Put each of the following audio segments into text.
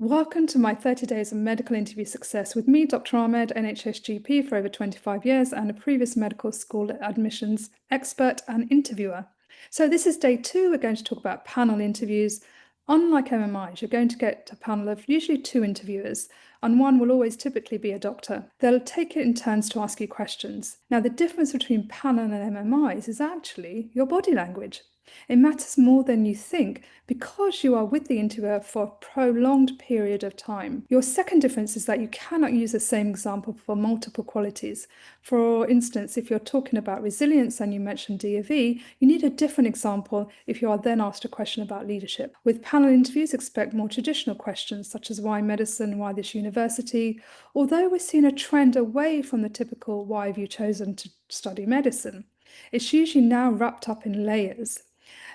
Welcome to my 30 Days of Medical Interview Success with me, Dr. Ahmed, NHS GP for over 25 years and a previous medical school admissions expert and interviewer. So this is day 2. We're going to talk about panel interviews. Unlike MMIs, you're going to get a panel of usually 2 interviewers, and one will always typically be a doctor. They'll take it in turns to ask you questions. Now, the difference between panel and MMIs is actually your body language. It matters more than you think because you are with the interviewer for a prolonged period of time. Your second difference is that you cannot use the same example for multiple qualities. For instance, if you're talking about resilience and you mentioned D of E, you need a different example if you are then asked a question about leadership. With panel interviews, expect more traditional questions such as why medicine, why this university, although we're seeing a trend away from the typical why have you chosen to study medicine. It's usually now wrapped up in layers.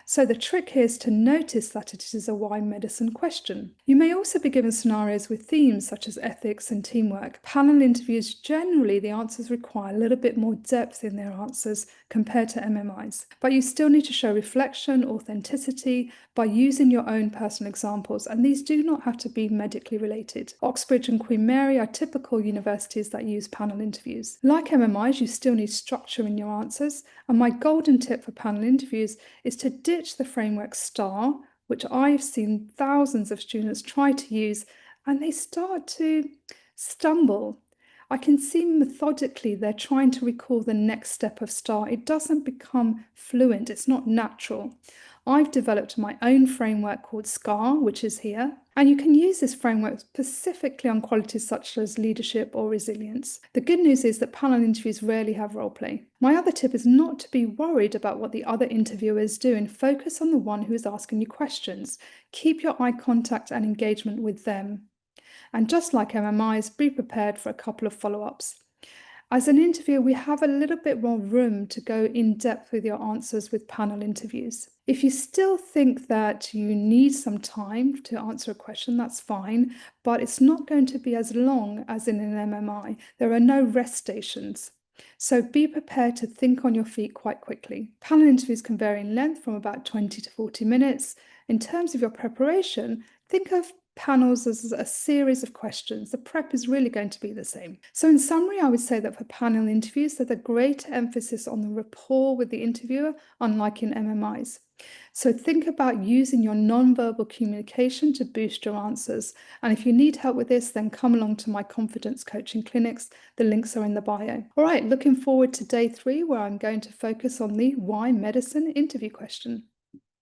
So the trick here is to notice that it is a why medicine question. You may also be given scenarios with themes such as ethics and teamwork. Panel interviews, generally the answers require a little bit more depth in their answers compared to MMIs. But you still need to show reflection, authenticity by using your own personal examples, and these do not have to be medically related. Oxbridge and Queen Mary are typical universities that use panel interviews. Like MMIs, you still need structure in your answers, and my golden tip for panel interviews is to ditch the framework STAR, which I've seen thousands of students try to use, and they start to stumble. I can see methodically they're trying to recall the next step of STAR. It doesn't become fluent, it's not natural. I've developed my own framework called SCAR, which is here, and you can use this framework specifically on qualities such as leadership or resilience. The good news is that panel interviews rarely have role play. My other tip is not to be worried about what the other interviewers do and focus on the one who is asking you questions. Keep your eye contact and engagement with them. And just like MMIs, be prepared for a couple of follow-ups. As an interviewer, we have a little bit more room to go in depth with your answers with panel interviews. If you still think that you need some time to answer a question, that's fine, but it's not going to be as long as in an MMI. There are no rest stations. So be prepared to think on your feet quite quickly. Panel interviews can vary in length from about 20 to 40 minutes. In terms of your preparation, think of panels as a series of questions. The prep is really going to be the same. So in summary, I would say that for panel interviews, there's a greater emphasis on the rapport with the interviewer, unlike in MMIs. So think about using your non-verbal communication to boost your answers. And if you need help with this, then come along to my confidence coaching clinics. The links are in the bio. All right, looking forward to day 3, where I'm going to focus on the why medicine interview question.